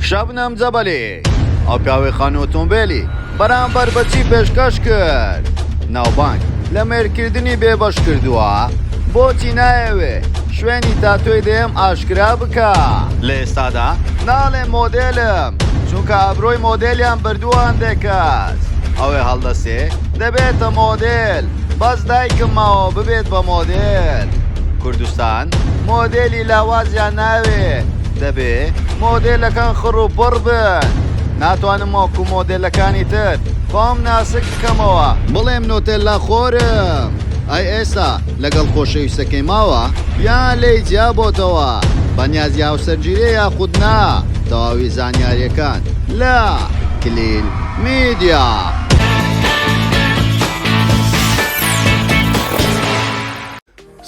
شەبنەم جەبەلێ ئەو پیاوێخانی ئۆتۆمبیلی بەرامبەر بەچی پێشکەش کرد ناوبانگ لە مێرکردنی بێبەش کردووە بۆچی نایەوێ شوێنی تاتۆی دێم ئاشکرا بکە لە ئێستادا ناڵێ مۆدێلم چونکە ئەبرۆی مۆدێلیان بردووە هەندێک کەس ئەوێ هەڵدەسێ دەبێتە مۆدێل بەس دایکم ماوە ببێت بە مۆدێل کوردستان مۆدێلی لاوازیان ناوێ دەبێ مۆدێلەکان خڕ و پڕ بن ناتوانم وەکو مۆدێلەکانی تر خۆم ناسک بکەمەوە بڵێم نۆتێلا خۆرم ئەی ئێستا لەگەڵ خۆشەویستەکەی ماوە یان لێی جیابۆتەوە بەنیازی هاوسەرگیری یاخود نا تەواوی زانیاریەکان لە کلیل میدیا.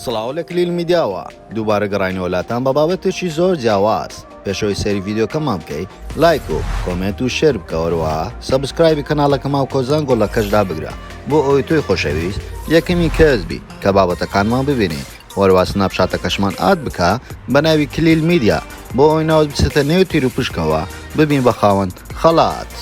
سڵاو لە کلیل میدیاوە دووبارە گەڕاینەوەلاتان بە بابەتێکی زۆر جیاواز پێشەوەی سەری ڤیدیۆکەمان بکەی لایک و کۆمنت و شێر بکەوەرەوە سەبسکرایبی کەناڵەکەما و کۆزانگۆ لە کەشدا بگرە بۆ ئەوی تۆی خۆشەویست یەکەمی کەسبی کە بابەتەکانمان ببینین وەرەوە سناپشاتەکەشمان ئاد بکە بە ناوی کلیل میدیا بۆ ئەوی ناوت بچێتە نێو تیر و پشکەوە ببین بە خاوەن خەڵات.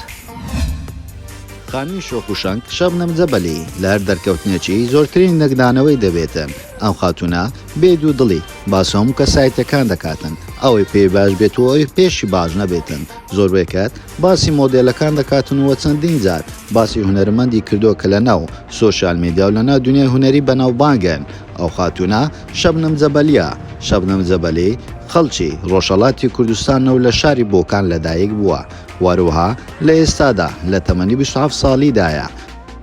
خانووی شۆک و شەنگ شەبنەم جەبەلی لە هەر دەرکەوتنێکی زۆرترین نەگدانەوەی دەبێتن ئەم خاتونە بێد و دڵی باسۆم کە سایتەکان دەکاتن ئەوەی پێی باش بێت و ئەوی پێشی باش نەبێتن زۆربەی کات باسی مۆدێلەکان دەکاتن وە چەندین جار باسی هونەرمەندی کردو کە لە ناو سۆشیال میدیا و لە ناو دنیای هونەری بەناوبانگن ئەو خاتونە شەبنەم جەبەلیە شەبنەم جەبەلی خەڵکی ڕۆژهەڵاتی کوردستانە و لە شاری بۆکان لەدایک بووە واروها لە ئێستادا لە تەمەنی 27 ساڵیدایە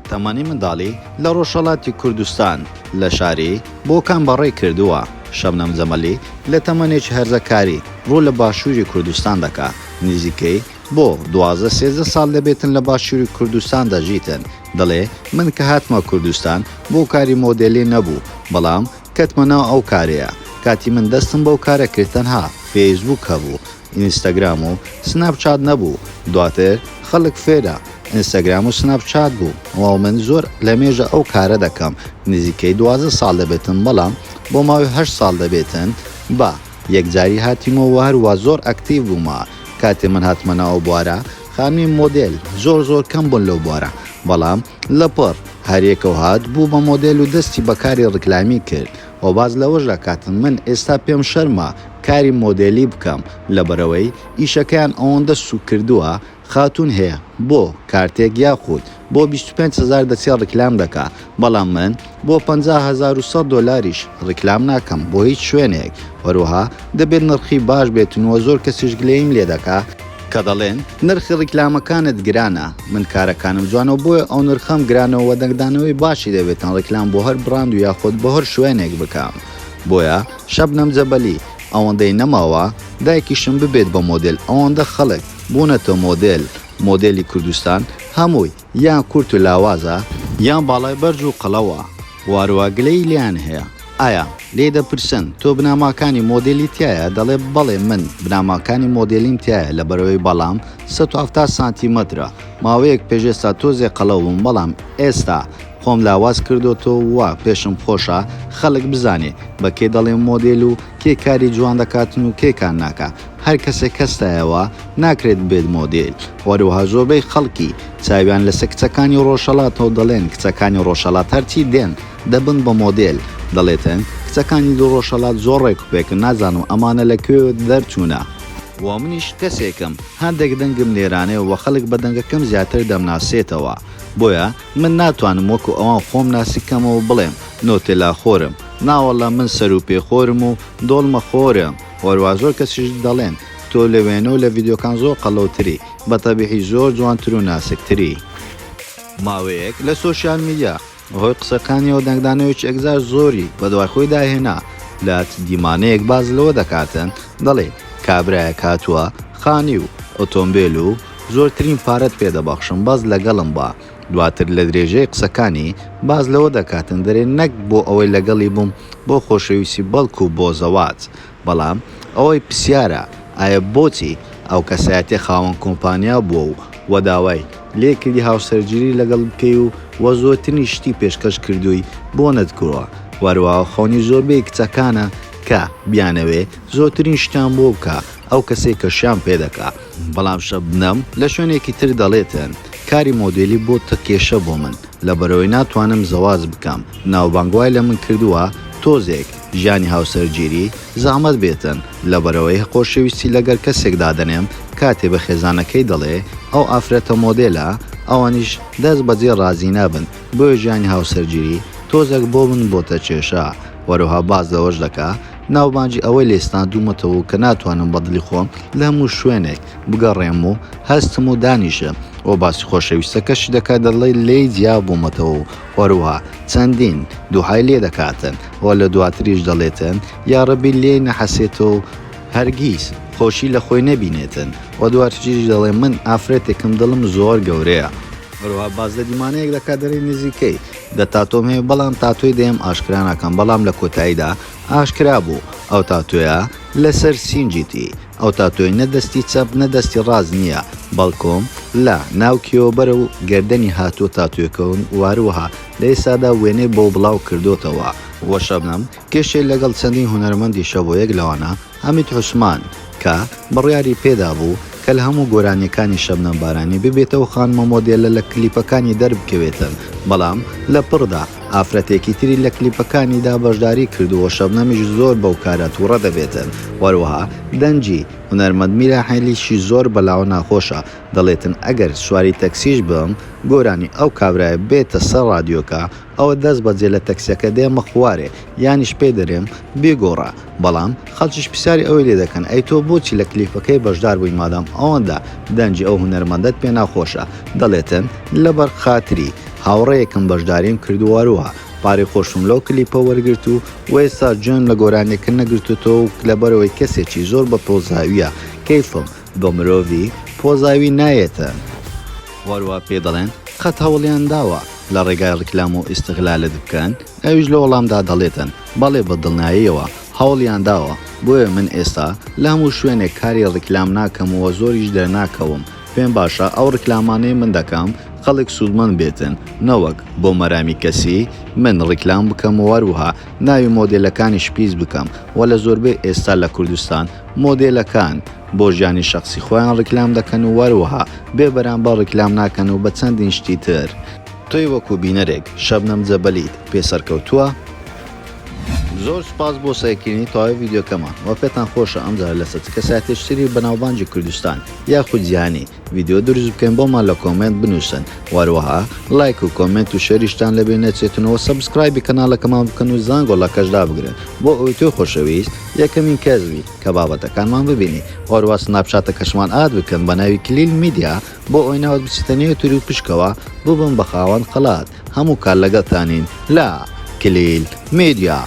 تەمەنی منداڵی لە ڕۆژهەڵاتی کوردستان لە شاری بۆکان بەڕێ کردووە شەبنەم جەبەلی لە تەمەنێکی هەرزەکاری ڕوو لە باشووری کوردستان دەکا نزیکەی بۆ 12-13 ساڵ دەبێتن لە باشووری کوردستان دەژیتن دەڵێ من کە هاتمە کوردستان بۆ کاری مۆدێلی نەبوو بەڵام کەتمەنەوە ئەو کارەیە کاتی من دەستم بەو کارە کردتەنها فێسبوک هەبوو ئینستاگرام و سناپچات نەبوو دواتر خەڵک فێرە ئینستاگرام و سناپچات بوو و من زۆر لە مێژە ئەو کارە دەکەم نزیکەی 12 ساڵ دەبێتن بەڵام بۆ ماوەی 8 ساڵ دەبێتن بە یەکجاری هاتیمەوە هەروە زۆر ئەکتیڤ بوومە کاتێ من هاتمەنەوە بوارە خانووی مۆدێل زۆر کەم بوون لەو بوارە بەڵام لەپڕ هەرێکەوە هات بوو بە مۆدێل و دەستی بەکاری ڕکلامی کرد و باز لەوەش دەکاتن من ئێستا پێم شەرمە کاری مۆدێلی بکەم لەبەرەوەی ئیشەکەیان ئەوەندە سوک کردووە خاتون هەیە بۆ کارتێک یاخود بۆ 25,000 دەچێ ڕکلام دەکا بەڵام من بۆ 50,100 دۆلاریش ڕکلام ناکەم بۆ هیچ شوێنێک وەروها دەبێت نرخی باش بێتنەوە زۆر کەسیش گلەیم لێ دەکا کە دەڵێن نرخی ڕکلامەکانت گرانە من کارەکانم جوانەوە بۆیە ئەو نرخەم گرانەوە دەنگدانەوەی باشی دەبێتن ڕکلام بۆ هەر براند و یاخود بۆ هەر شوێنێک بکەم بۆیە شەبنەم جەبەلی ئەوەندەی نەماوە دایکیشم ببێت بە مۆدێل ئەوەندە خەڵک بوونەتە مۆدێلی کوردستان هەمووی یان کورت و لاوازە یان باڵای بەرج و قەڵەوە وارووا گلەی لیان هەیە ئایا لێ دەپرسن تۆ بناماکانی مۆدێلی تایە دەڵێ بەڵێ من بناماکانی مۆدێلیم تایە لە بەرەوەی بەڵام 170 سانتیمەترە ماوەیەک پێشێستا تۆزێ قەڵەوم بەڵام ئێستا خۆم لاواز کردوتەوە وە پێشم خۆشە خەڵک بزانێ بە کێ دەڵێم مۆدێل و کێ کاری جوان دەکاتن و کێکان ناکە هەر کەسێک کەستایەوە ناکرێت بێت مۆدێل وەروها زۆربەی خەڵکی چاویان لەسەر کچەکانی ڕۆژهەڵاتەوە دەڵێن کچەکانی ڕۆژهەڵات هەرچی دێن دەبن بە مۆدێل دەڵێتن کچەکانی دو ڕۆژهەڵات زۆر ڕێکوپێکن نازانم ئەمانە لەکوێ دەرچوونە و منیش کەسێکم هەندێک دەنگم لێرانێ و خەڵک بە دەنگەکەم زیاتر دەمناسێتەوە بۆیە من ناتوانم وەکو ئەوان خۆم ناسیکەمەوە بڵێم نۆتێلا خۆرم ناوەڵە من سەر و پێخۆرم و دۆڵمە خۆرم وەروە زۆر کەسیش دەڵێن تۆ لەوێنە و لە ڤیدیۆکان زۆر قەڵەوتری بەتەبیعی زۆر جوانتر و ناسکتری ماوەیەک لە سۆشیال میدیا هۆی قسەکانی و دەنگدانەوەی ئەگزار زۆری بە دوای خۆی داهێنا لە دیمانەیەک باز لەوە دەکاتن دەڵێ کابرایە کاتووە خانی و ئۆتۆمبیل و زۆرترین پارەت پێدەبەخشم باز لەگەڵم بە دواتر لە درێژەی قسەکانی باز لەوە دەکاتن دەرێ نەک بۆ ئەوەی لەگەڵی بووم بۆ خۆشەویستی بەڵکو بۆ زەواج بەڵام ئەوەی پرسیارە ئایا بۆچی ئەو کەسایەتی خاوەن کۆمپانیا بووە و وەداوای لێکردی هاوسەرگیری لەگەڵ بکەی و وە زۆرترین شتی پێشکەش کردووی بۆ نەتکووە وەروەها خۆنی زۆربەی کچەکانە کە بیانەوێ زۆرترین شتیان بۆ بکە ئەو کەسێک کە شیان پێ دەکا بەڵام شەبنەم لە شوێنێکی تر دەڵێتن کاری مۆدلی بۆ تەکێشە بۆ من لەبەرەوەی ناتوانم زەواز بکەم ناوبانگوای لە من کردووە تۆزێک ژیانی هاوسەرگیری زەحمەت بێتن لەبەرەوەی خۆشەویستی لەگەر کەسێکدا دەنێم کاتێ بە خێزانەکەی دەڵێ ئەو ئافرەتە مۆدێلە ئەوانیش دەست بەجێ ڕازی نابن بۆیە ژیانی هاوسەرگیری تۆزێک بۆ من بۆتە کێشە وەروها باز لەوەش دەکا ناوبانجی ئەوەی لێستان دوومەتەوە کە ناتوانم بەدڵی خۆم لە هەموو شوێنێک بگەڕێم و هەستم و دانیشە ئەو باسی خۆشەویستەکەشی دەکات دەڵێ لێی جیا بوومەتەوە و وەروها چەندین دووهای لێ دەکاتن وە لە دواتریش دەڵێتن یاڕەبی لێ نەحەسێتەوە هەرگیز خۆشی لە خۆی نەبینێتن و دواتریش دەڵێ من ئافرەتێکم دڵم زۆر گەورەیە وەروها باز لە دیمانەیەک دەکات دەڕێ نزیکەی دە تاتۆم هەیە بەڵام تاتۆی دێم ئاشکرانەکەم بەڵام لە کۆتاییدا ئاشکرا بوو ئەو تاتۆیە لەسەر سینجیتی ئەو تاتۆی نەدەستی چەپ نەدەستی ڕاز نییە بەڵکۆم لە ناوکیەوە بەرە و گردنی هاتووە تاتوێکەون واروها لە ئێسادا وێنەی بۆ بڵاو کردوتەوە وە شەبنەم کێشەی لەگەڵ چەندین هونەرمەندی شەبۆیەک لەوانە حەمید حوسمان کە بڕیاری پێدا بوو کە لە هەموو گۆرانیەکانی شەبنەم بارانی ببێتەوە خانمە مۆدێلە لە کلیپەکانی دەربکەوێتن بەڵام لە پڕدا ئافرەتێکی تری لە کلیپەکانیدا بەشداری کردووە شەبنەمیش زۆر بەو کارە تووڕە دەبێتن وەروها دەنجی هونەرمەند میراحەلیشی زۆر بەلاو ناخۆشە دەڵێتن ئەگەر سواری تەکسیش بم گۆرانی ئەو کابرایە بێتە سەر رادیۆکە ئەوە دەست بەجێ لە تەکسیەکە دێمە خوارێ یانیش پێ دەرێم بێگۆڕە بەڵام خەڵکیش پرسیاری ئەوەی لێ دەکەن ئەی تۆ بۆچی لە کلیپەکەی بەشدار بووی مادام ئەوەندا دەنجی ئەو هونەرمەندت پێ ناخۆشە دەڵێتن لەبەر خاتری هاوڕەیەکم بەشداریم کردوواروها پارەی خۆشم لەو کلیپە وەرگرت و ئێستا جۆن لە گۆرانێکە نەگرتوتەوە و لەبەرەوەی کەسێکی زۆر بە پۆزاویە کەیفم بە مرۆڤی پۆزاوی نایێتە وەروە پێ دەڵێن قەت هەوڵیان داوە لە ڕێگای ڕکلام و ئیستغلالت بکەن ئەویش لە وەڵامدا دەڵێتن بەڵێ بە دڵناییەوە هەوڵیان داوە بۆیە من ئێستا لە هەموو شوێنێک کاری ڕکلام ناکەمەوە زۆریش دەرناکەوم پێم باشە ئەو ڕکلامانەی من دەکەم خەڵک سوودمەند بێتن نەوەک بۆ مەرامی کەسی من ڕیکلام بکەم وەروها ناوی مۆدێلەکانی شپیز بکەم و لە زۆربەی ئێستا لە کوردستان مۆدێلەکان بۆ ژیانی شخصی خۆیان ڕیکلام دەکەن و وەروها بێ بەرامبەر ڕیکلام ناکەن و بە چەندین شتی تر تۆی وەکو بینەرێک شەبنەم جەبەلیت پێسەرکەوتووە زۆر سپاس بۆ سایکردنی تاوای ڤیدیۆکەمان وە پێتان خۆشە ئەمجار لە سەرچکە ساتێشتری بەناوبانجی کوردستان یاخود جیهانی ڤیدیۆ دروست بکەین بۆمان لە کۆمنت بنووسن وەروەها لایک و کۆمنت و شەریشتان لەبێ نەچێتنەوە سەبسکرایبی کەناڵەکەمان بکەن و زانگۆڵەکەشدا بگرن بۆ ئەوی تۆ خۆشەویست یەکەمین کەسبی کە بابەتەکانمان ببینی وەروە سناپچاتەکەشمان ئاد بکەن بە ناوی کلیل میدیا بۆ ئەوی ناوت بچیتە نێوتری و پشکەوە ببن بە خاوەن خەڵات هەموو کار لەگەڵتانین لا کلیل میدیا